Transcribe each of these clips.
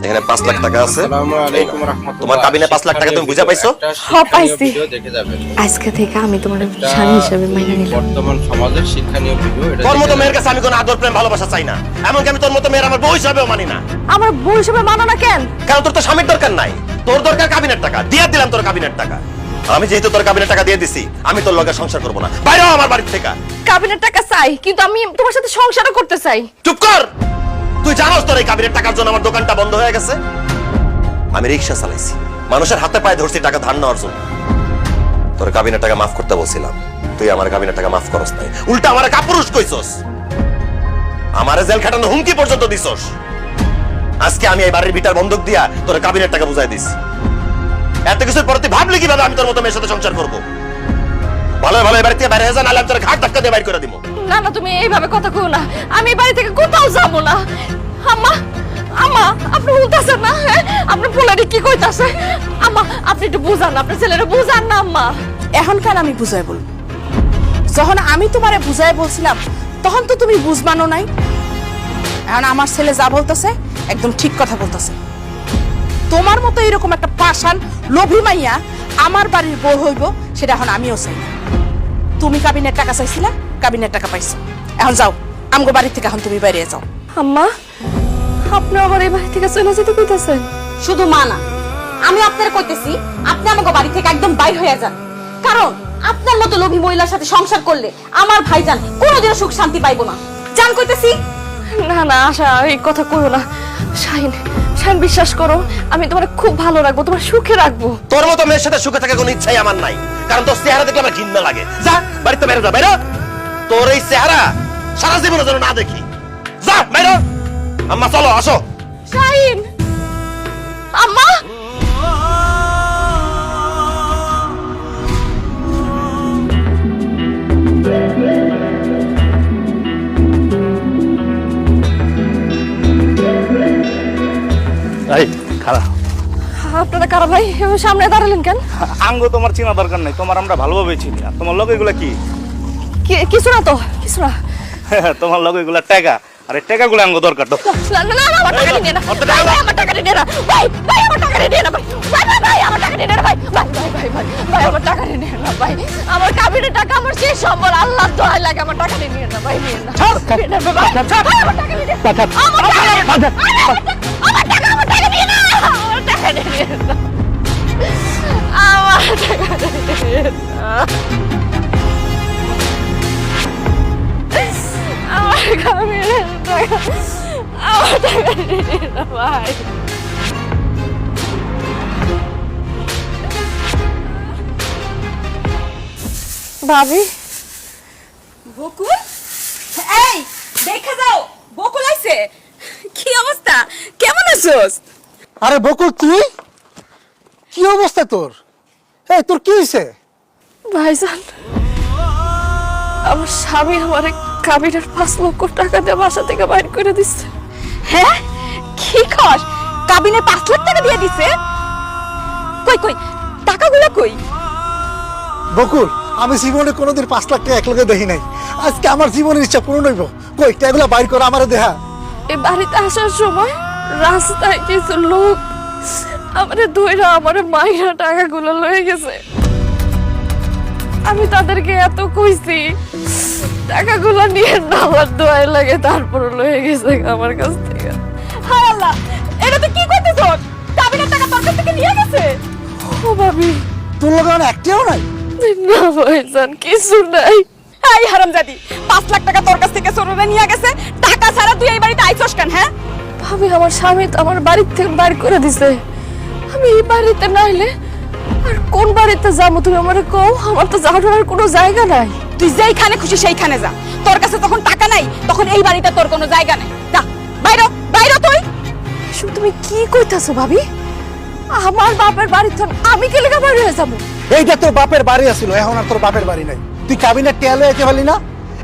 এখানে 5 লাখ টাকা আছে। আসসালামু আলাইকুম রাহমাতুল্লাহ। তোমার কাবিনে 5 লাখ টাকা তুমি বুঝা পাইছো? হ্যাঁ, পাইছি। ভিডিও দেখে যাবেন। আজকে থেকে আমি তোমার স্বামী হিসেবে মাইনে নিলাম। বর্তমান সমাজের শিক্ষণীয় ভিডিও এটা। তোর মতো মেয়ের কাছে আমি কোনো আদর প্রেম ভালোবাসা চাই না। এমনকি আমি তোর মতো মেয়ের আমার বউ হিসাবেও মানি না। আমার বউ হিসেবে মানো না কেন? কারণ তোর তো স্বামীর দরকার নাই, তোর দরকার কাবিনের টাকা। দিয়ে দিলাম তোর কাবিনের টাকা। আর আমি যেহেতু তোর কাবিনের টাকা দিয়ে দিছি, আমি তোর লগে সংসার করব না। বাইরে হ আমার বাড়ি থেকে। কাবিনের টাকা চাই, কিন্তু আমি তোমার সাথে সংসারও করতে চাই। চুপ কর। তুই জানোস তোর এই কাবিনের টাকার জন্য আমার দোকানটা বন্ধ হয়ে গেছে। আমি রিকশা চালাইছি, মানুষের হাতে পায়ে ধরছি টাকা ধার নেওয়ার জন্য। তোর কাবিনের টাকা মাফ করতে বলছিলাম, তুই আমার কাবিনের টাকা মাফ করস নাই, উল্টা আমারে কাপুরুষ কইছস, আমারে জেল খাটানো হুমকি পর্যন্ত দিছস। আজকে আমি এই বাড়ির ভিটার বন্ধক দিয়া তোর কাবিনের টাকা বুঝাই দিছি। এত কিছুর পর তুই ভাবলি কিভাবে আমি তোর মতো মেয়ের সাথে সংসার করবো? ভালো ভালো এবার থেকে বাইরে যা, নাহলে আমি তোর ঘাট ধাক্কা দিয়ে বাইর করে দিব। না না, তুমি এইভাবে কথা কও না। আমি এই বাড়ি থেকে কোথাও যাবো না। আম্মা, আম্মা, আপনি বলতেছেন না? আপনি পোলারে কি কইতাছে? আম্মা, আপনি একটু বুঝান, আপনার ছেলেরে বুঝান না। আম্মা, এখন কেন আমি বুঝাই বলবো? যখন আমি তোমারে বুঝাই বলছিলাম তখন তো তুমি বুঝবানো নাই। এখন আমার ছেলে যা বলতেছে একদম ঠিক কথা বলতেছে। তোমার মতো এরকম একটা পাষাণ লোভী মাইয়া আমার বাড়ির বউ হইব, সেটা এখন আমিও চাই। তুমি কাবিনের টাকা চাইছিলা, কাবিনের টাকা পাইছো। এখন যাও আমগো বাড়ি থেকে, এখন তুমি বাইরে যাও। আম্মা, আপনি আবার এই বাড়ি থেকে চলে যেতে কইতাছেন? শুধু মা না, আমি আপনার কইতেছি আপনি আমাকে বাড়ি থেকে একদম বাইর হয়ে যান। কারণ আপনার মতো লোভী মহিলার সাথে সংসার করলে আমার ভাইজান কোনোদিনও সুখ শান্তি পাইবো না। জান কইতেছি। না না, আশা এই কথা কইও না। শাহিন, শাহিন, বিশ্বাস করো, আমি তোমার খুব ভালো রাখবো, তোমার সুখে রাখবো। তোর মতো মেয়ের সাথে সুখে থাকার কোনো ইচ্ছাই আমার নাই, কারণ তোর চেহারা দেখলে আমার ঘৃণা লাগে। যা বাড়িতে বেরো, যা বাইরে। তোর এই চেহারা সারা জীবনের জন্য না দেখি। যা বাইরে। আম্মা চলো, আসো। শাহিন, আম্মা, এই খারাপ আপনারা কারা ভাই? এভাবে সামনে দাঁড়ালেন কেন? আঙ্গ তোমার চেনা দরকার নাই, তোমার আমরা ভালোভাবে চিনি। আর তোমার লগে এগুলা কি? কিছু না তো, কিছু না। তোমার লগে এগুলা টাকা, আর এই টাকাগুলো আঙ্গ দরকার তো। না না না, আমার টাকা নিয়ে না ভাই, আমার টাকা নিয়ে না ভাই, ভাই আমার টাকা নিয়ে না ভাই, ভাই ভাই আমার টাকা নিয়ে না ভাই, ভাই ভাই ভাই ভাই ভাই আমার টাকা নিয়ে না ভাই, আমার কাবিনের টাকা আমার শেষ সম্বল, আল্লাহর দোহাই লাগে আমার টাকা নিয়ে না ভাই, নিয়ে না ভাই, আমার টাকা নিয়ে না, আমার টাকা, আমার টাকা নিয়ে না, আমার টাকা নিয়ে না, আমার টাকা নিয়ে না, আমার কাবিনের টাকা, আমার টাকা নিয়ে না ভাই। ভাবি, বকুল, এই দেখা যাও, বকুল আইছে। কি অবস্থা, কেমন আছোস? আরে বকুল, তুই কি অবস্থা তোর? এই তোর কি হয়েছে? ভাইজান, আমার স্বামী আমার কাবিনের 5 লক্ষ টাকা দিয়ে বাসা থেকে বাইর করে দিচ্ছে। হ্যাঁ, কি কস? কাবিনে 5 লাখ টাকা দিয়ে দিছে? কই কই টাকাগুলো কই? বকুল, আমি জীবনে কোনোদিন 5 লাখ টাকা একলগে দেখি নাই। আজকে আমার জীবনের ইচ্ছা পূরণ হইব। কই টাকাগুলো বাইর কর, আমারে দেখা। এই বাড়িতে আসার সময় রাস্তায় কিছু লোক আমারে ধইরা আমারে মাইরা টাকাগুলো লয়ে গেছে। আমি তাদেরকে এত কইছি টাকাগুলো নিয়ে নেওয়ার দোয়াই লাগে, তারপর লয়ে গেছে আমার কাছ থেকে। হায় আল্লাহ, এটা তো কি করতেছ? কাবিনের টাকা তোর কাছ থেকে নিয়ে গেছে? ও ভাবি, তোর লগে আমার একটিও নাই? না ভাইজান, কিছু নাই। এই হারামজাদি, 5 লাখ টাকা তোর কাছ থেকে চোরেরা নিয়ে গেছে। টাকা ছাড়া তুই এই বাড়িতে আইছস কেন? হ্যাঁ ভাবি, আমার স্বামী তো আমার বাড়ি থেকে বাইর করে দিছে। আমি এই বাড়িতে নাইলে আর কোন বাড়িতে যাবো তুমি আমারে কও? আমার তো যাওয়ার কোনো জায়গা নাই। তুই যেইখানে খুশি সেইখানে যা। তোর কাছে তখন টাকা নাই, তখন এই বাড়িতে তোর কোনো জায়গা নাই। যা বাইরে, বাইরে তুই। এসব তুমি কি কইতাছো ভাবি? আমার বাপের বাড়ি তো আমি কে লেখা বাইরে হয়ে যাবো? এইটা তোর বাপের বাড়ি আছিল, এখন আর তোর বাপের বাড়ি নাই। তুই কাবিনের টেলে যেতে পারলি না?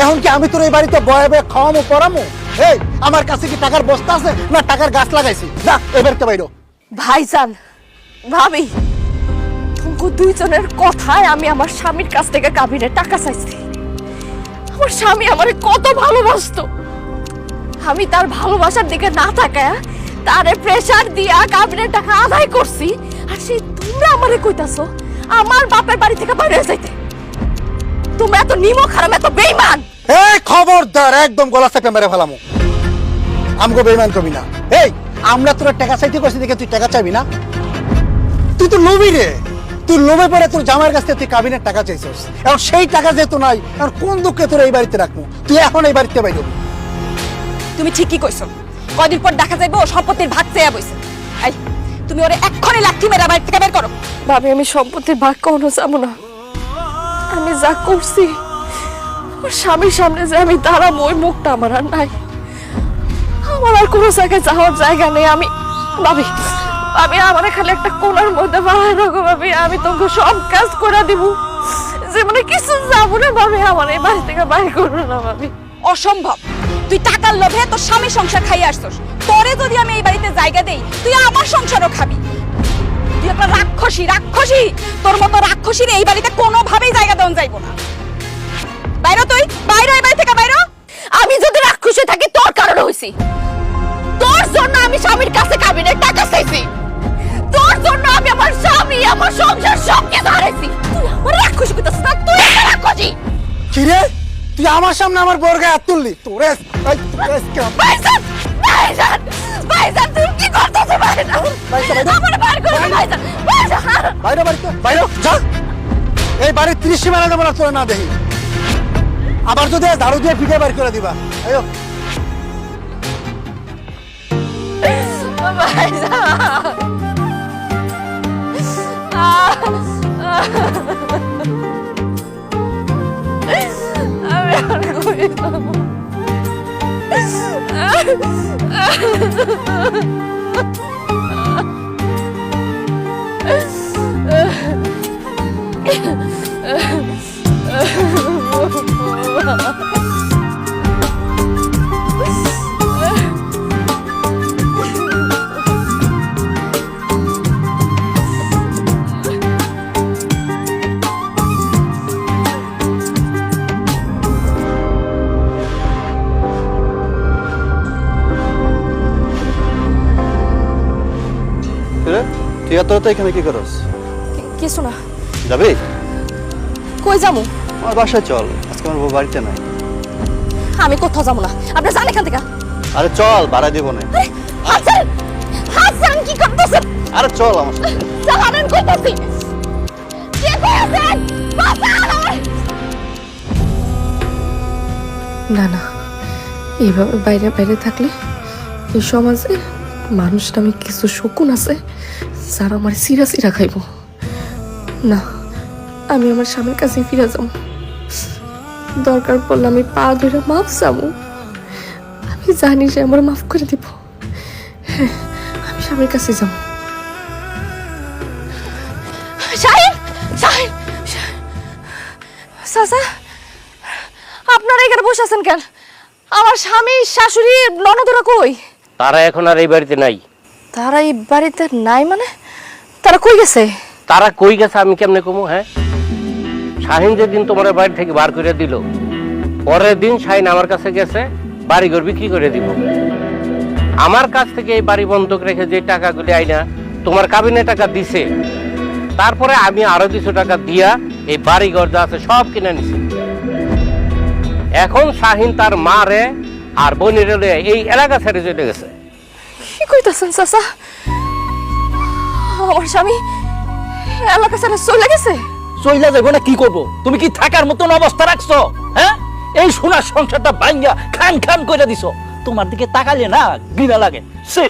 এখন কি আমি তোর এই বাড়িতে বয়ে বয়ে খাওয়ামো পড়ামো? এই আমার কাছে কি টাকার বস্তা আছে না টাকার গাছ লাগাইছি? যা এবার তো বাইরো। ভাইজান, ভাবি, তোমাকে দুইজনের কথায় আমি আমার স্বামীর কাছ থেকে কাবিনের টাকা চাইছি। আমার স্বামী আমারে কত ভালোবাসতো, আমি তার ভালোবাসার দিকে না তাকায় তারে প্রেসার দিয়া কাবিনের টাকা আদায় করছি আর সেই তোমরা আমারে কইতাছো আমার বাপের বাড়ি থেকে বাইরে হয়ে যাইতে। তোমরা এত নিমক হারাম, এত বেঈমান। এই খবরদার, একদম গলা চেপে মেরে ফেলামু। আমগো বেঈমান কবি না। এই আমরা তোর টাকা চাইতে কইছি দেখে তুই টাকা চাইবি না? তুই তো লোভী রে। তুই লোভে পড়ে তোর জামাইয়ের কাছ থেকে তুই কাবিনের টাকা চাইছিস। এখন সেই টাকা যেহেতু নাই, এখন কোন দুঃখে তোর এই বাড়িতে রাখবো? তুই এখন এই বাড়িতে বাইরে হবি। তুমি ঠিকই কইছো, কদিন পর দেখা যাইবো ও সম্পত্তির ভাগ চেয়ে বইছে। এই তুমি ওরে এক্ষুনি লাঠি মেরে বাড়ি থেকে বের করো। ভাবি আমি সম্পত্তির ভাগ কখনো যাবো না। আমি যা করছি আমার স্বামীর সামনে যে আমি দাঁড়াবো ওই মুখটা আমার আর নাই। আমার আর কোনো জায়গায় যাওয়ার জায়গা নেই। আমি ভাবি ভাবি আমার খালি একটা কোণার মধ্যে বাড়ায় রাখো ভাবি, আমি তোকে সব কাজ করে দিব। জীবনে কিছু যাবো না ভাবি, আমার এই বাড়ি থেকে বাইরে করো না ভাবি। অসম্ভব, তুই টাকার লোভে তোর স্বামী সংসার খাইয়ে আসছস। তোরে যদি আমি এই বাড়িতে জায়গা দেই তুই আমার সংসারও খাবি। তুই একটা রাক্ষসী, রাক্ষসী। তোর মতো রাক্ষসীর এই বাড়িতে কোনোভাবেই জায়গা দেওয়া যাইব না। বাইরে তুই, বাইরে এই বাড়ি থেকে বাইরে। আমি যদি রাক্ষসে থাকি তোর কারণে হইছি। তোর জন্য আমি স্বামীর কাছে কাবিনের টাকা চাইছি। তোর জন্য আমি আমার স্বামী, আমার সংসার সব কিছু হারাইছি। তুই আমার রাক্ষসী কইতাছিস না? তুই একটা রাক্ষসী। কি রে, তুই আমার সামনে আমার বউর গায়ে হাত তুললি? তোরে ভাইজান, ভাইজান, ভাইজান তুই কি করতেছিস ভাইজান? আমার বার করে দে ভাইজান, ভাইজান। বাইরে বাড়িতে বাইরে যা। এই বাড়ির 30 সীমানা দেবো না তোরা না দেখি। আবার যদি ঝাড়ু দিয়ে পিঠে বাইর করে দিবা। আয়ো আমি আর কই যাবো? তুই এত এখানে কি করস? কিছু না। যাবি? কই যাবো? আমার বাসায় চল, আজকে আমার বউ বাড়িতে নাই। আমি কোথাও যাবো না। আপনি জান এখান থেকে। আরে চল, ভাড়া দিব না। হাসান, হাসান কি করতেছেন? আরে চল আমার সাথে। জানেন কইতাছি। কে কই আছেন? বাঁচান আমায়। না না, এইভাবে বাইরে বাইরে থাকলে এই সমাজে মানুষ নামে কিছু শকুন আছে যারা আমার সিরা সিরা খাইব। না, আমি আমার স্বামীর কাছে ফিরে যাব। দরকার পড়লে আমি পা ধরে মাফ চাবো। আমি জানি সে আমার মাফ করে দিব। হ্যাঁ, আমি স্বামীর কাছে যাব। শাহিন, শাহিন, চাচা আপনারা এখানে বসে আছেন কেন? আমার স্বামী, শাশুড়ি, ননদরা কই? তারা এখন আর এই বাড়িতে নাই। তারা এই বাড়িতে নাই মানে? তারা কই গেছে? তারা কই গেছে আমি কেমনে কমু? হ্যাঁ, শাহিন যেদিন তোমার বাড়ি থেকে বার করে দিল, পরের দিন শাহিন আমার কাছে গেছে বাড়িঘর বিক্রি করে দিব। আমার কাছ থেকে এই বাড়ি বন্ধক রেখে যে টাকাগুলি আইনা তোমার কাবিনে টাকা দিছে, তারপরে আমি আরো কিছু টাকা দিয়া এই বাড়িঘর যা আছে সব কিনে নিছি। এখন শাহিন তার মা রে আর বোনের এই এলাকা ছেড়ে চলে গেছে। কি কইতাছেন চাচা? আমার স্বামী এলাকা ছেড়ে চলে গেছে? চইলা যাবো না কি করব? তুমি কি থাকার মতন অবস্থা রাখছো? হ্যাঁ, এই সোনার সংসারটা ভাঙ্গা খান খান করে দিছো। তোমার দিকে তাকালে না ঘৃণা লাগে। সে